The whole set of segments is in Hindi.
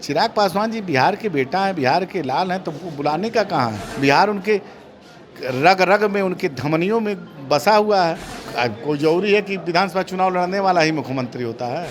चिराग पासवान जी बिहार के बेटा हैं, बिहार के लाल हैं, तो वो बुलाने का कहाँ है। बिहार उनके रग रग में, उनके धमनियों में बसा हुआ है। कोई जरूरी है कि विधानसभा चुनाव लड़ने वाला ही मुख्यमंत्री होता है।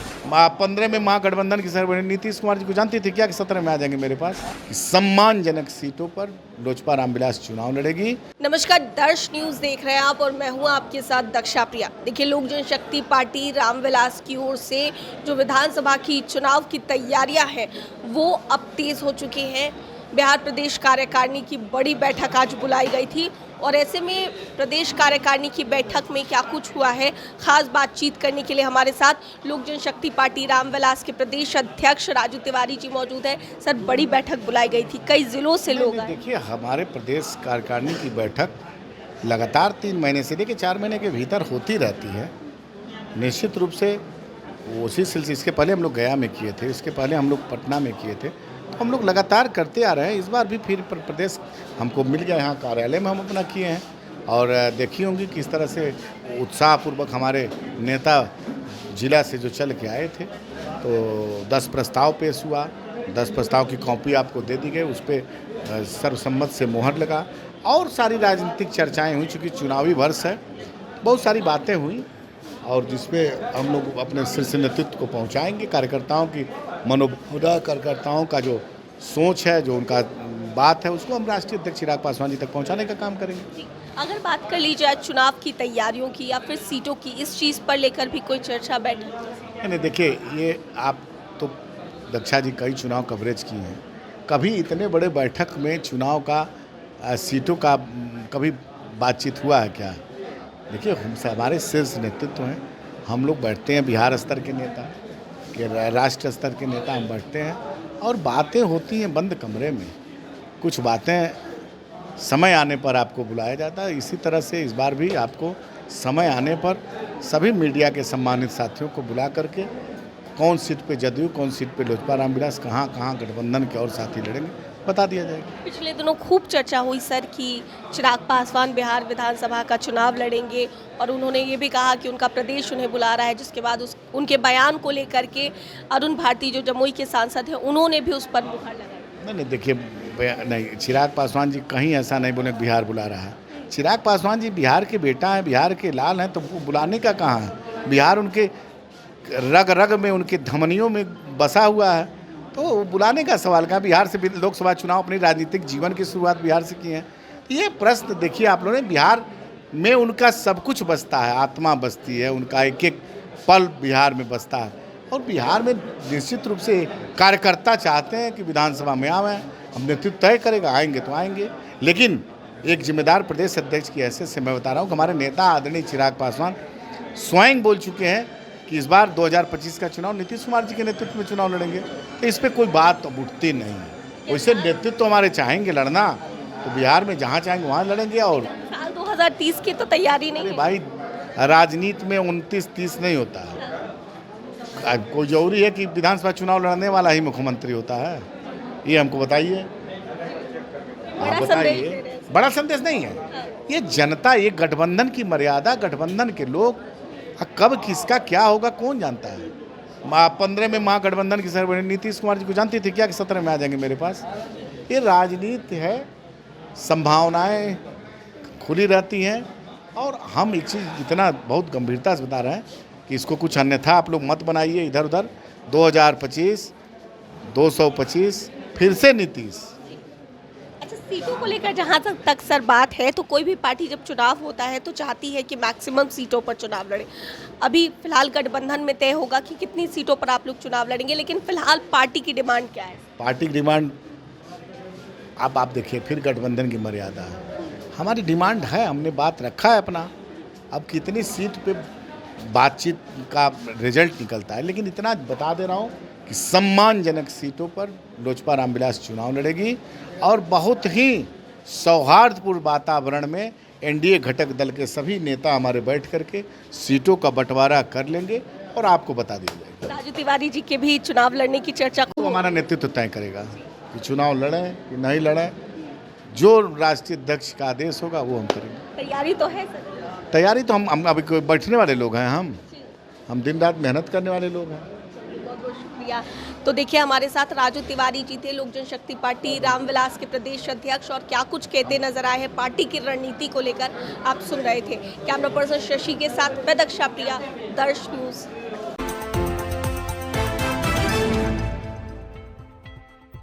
15 में महागठबंधन की सरबराही नीतीश कुमार जी को जानती थी क्या कि 17 में आ जाएंगे मेरे पास। सम्मानजनक सीटों पर लोजपा रामविलास चुनाव लड़ेगी। नमस्कार, दर्श न्यूज देख रहे हैं आप और मैं हूं आपके साथ दक्षा प्रिया। देखिए, लोक जनशक्ति पार्टी रामविलास की ओर से जो विधानसभा की चुनाव की तैयारियां हैं वो अब तेज हो चुकी हैं। बिहार प्रदेश कार्यकारिणी की बड़ी बैठक आज बुलाई गई थी और ऐसे में प्रदेश कार्यकारिणी की बैठक में क्या कुछ हुआ है, खास बातचीत करने के लिए हमारे साथ लोक जनशक्ति पार्टी रामविलास के प्रदेश अध्यक्ष राजू तिवारी जी मौजूद है। सर, बड़ी बैठक बुलाई गई थी, कई जिलों से लोग आए। देखिए, हमारे प्रदेश कार्यकारिणी की बैठक लगातार 3 महीने से लेकर 4 महीने के भीतर होती रहती है। निश्चित रूप से उसी सिलसिले, इसके पहले हम लोग गया में किए थे, इसके पहले हम लोग पटना में किए थे, तो हम लोग लगातार करते आ रहे हैं। इस बार भी फिर प्रदेश हमको मिल गया, यहाँ कार्यालय में हम अपना किए हैं। और देखी होंगी किस तरह से उत्साहपूर्वक हमारे नेता जिला से जो चल के आए थे। तो 10 प्रस्ताव पेश हुआ, 10 प्रस्ताव की कॉपी आपको दे दी गई, उस पर सर्वसम्मत से मोहर लगा और सारी राजनीतिक चर्चाएँ हुई। चूँकि चुनावी वर्ष है, बहुत सारी बातें हुई और जिसमें हम लोग अपने शीर्ष नेतृत्व को पहुंचाएंगे। कार्यकर्ताओं की मनोबुरा, कार्यकर्ताओं का जो सोच है, जो उनका बात है, उसको हम राष्ट्रीय अध्यक्ष चिराग पासवान जी तक पहुंचाने का काम करेंगे। अगर बात कर ली जाए चुनाव की तैयारियों की या फिर सीटों की, इस चीज़ पर लेकर भी कोई चर्चा बैठक? नहीं, देखिए, ये आप तो दक्षा जी कई चुनाव कवरेज की हैं, कभी इतने बड़े बैठक में चुनाव का सीटों का कभी बातचीत हुआ है क्या? देखिए, हमारे शीर्ष नेतृत्व हैं, हम लोग बैठते हैं, बिहार स्तर के नेता के, राष्ट्र स्तर के नेता हम बैठते हैं और बातें होती हैं बंद कमरे में। कुछ बातें समय आने पर आपको बुलाया जाता है। इसी तरह से इस बार भी आपको समय आने पर सभी मीडिया के सम्मानित साथियों को बुला करके कौन सीट पे जदयू, कौन सीट पे लोजपा रामविलास, कहाँ कहाँ गठबंधन के और साथी लड़ेंगे, बता दिया जाएगा। पिछले दिनों खूब चर्चा हुई सर कि चिराग पासवान बिहार विधानसभा का चुनाव लड़ेंगे और उन्होंने ये भी कहा कि उनका प्रदेश उन्हें बुला रहा है, जिसके बाद उनके बयान को लेकर के अरुण भारती जो जमुई के सांसद हैं उन्होंने भी उस पर मुहर लगाई। नहीं, देखिए, नहीं, चिराग पासवान जी कहीं ऐसा नहीं बोले बिहार बुला रहा है। चिराग पासवान जी बिहार के बेटा हैं, बिहार के लाल हैं, तो वो बुलाने का कहाँ है। बिहार उनके रग रग में, उनके धमनियों में बसा हुआ है, तो बुलाने का सवाल का। बिहार से लोकसभा चुनाव, अपनी राजनीतिक जीवन की शुरुआत बिहार से की है। ये प्रश्न देखिए आप लोगों ने, बिहार में उनका सब कुछ बसता है, आत्मा बसती है, उनका एक एक पल बिहार में बसता है। और बिहार में निश्चित रूप से कार्यकर्ता चाहते हैं कि विधानसभा में आवें, हम नेतृत्व तय करेगा, आएंगे तो आएंगे। लेकिन एक जिम्मेदार प्रदेश अध्यक्ष की हैसियत से मैं बता रहा हूँ कि हमारे नेता आदरणीय चिराग पासवान स्वयं बोल चुके हैं कि इस बार 2025 का चुनाव नीतीश कुमार जी के नेतृत्व में चुनाव लड़ेंगे। तो इस पर कोई बात तो उठती नहीं है। वैसे नेतृत्व हमारे चाहेंगे लड़ना, तो बिहार में जहाँ चाहेंगे वहाँ लड़ेंगे। और साल 2030 की तो तैयारी नहीं है भाई, राजनीति में 29-30 नहीं होता है। कोई जरूरी है कि विधानसभा चुनाव लड़ने वाला ही मुख्यमंत्री होता है। ये हमको बताइए, आप बताइए। बड़ा संदेश नहीं है ये। जनता, ये गठबंधन की मर्यादा, गठबंधन के लोग, कब किसका क्या होगा कौन जानता है। 15 में महागठबंधन की सरबराही नीतीश कुमार जी को जानती थी क्या कि 17 में आ जाएंगे मेरे पास। ये राजनीति है, संभावनाएं खुली रहती हैं। और हम एक चीज़ इतना बहुत गंभीरता से बता रहे हैं कि इसको कुछ अन्यथा आप लोग मत बनाइए इधर उधर। 2025, 225 फिर से नीतीश। सीटों को लेकर जहां तक सर बात है, तो कोई भी पार्टी जब चुनाव होता है तो चाहती है कि मैक्सिमम सीटों पर चुनाव लड़े। अभी फिलहाल गठबंधन में तय होगा कि कितनी सीटों पर आप लोग चुनाव लड़ेंगे, लेकिन फिलहाल पार्टी की डिमांड क्या है? पार्टी की डिमांड अब आप देखिए, फिर गठबंधन की मर्यादा है। हमारी डिमांड है, हमने बात रखा है अपना। अब कितनी सीट पे बातचीत का रिजल्ट निकलता है, लेकिन इतना बता दे रहा हूँ कि सम्मानजनक सीटों पर लोजपा रामविलास चुनाव लड़ेगी और बहुत ही सौहार्दपूर्ण वातावरण में एनडीए घटक दल के सभी नेता हमारे बैठ करके सीटों का बंटवारा कर लेंगे और आपको बता दिया जाएगा। राजू तिवारी जी के भी चुनाव लड़ने की चर्चा तो हमारा नेतृत्व तय करेगा कि चुनाव लड़ें कि नहीं लड़ें। जो राष्ट्रीय अध्यक्ष का आदेश होगा वो हम करेंगे। तैयारी तो है सर? तैयारी तो हम अभी बैठने वाले लोग हैं। हम दिन रात मेहनत करने वाले लोग हैं। बहुत शुक्रिया। तो देखिए हमारे साथ राजू तिवारी जी थे, लोक जनशक्ति पार्टी रामविलास के प्रदेश अध्यक्ष, और क्या कुछ कहते नजर आए हैं पार्टी की रणनीति को लेकर आप सुन रहे थे। कैमरा पर्सन शशि के साथ मैं दक्षा प्रिया, दर्श न्यूज।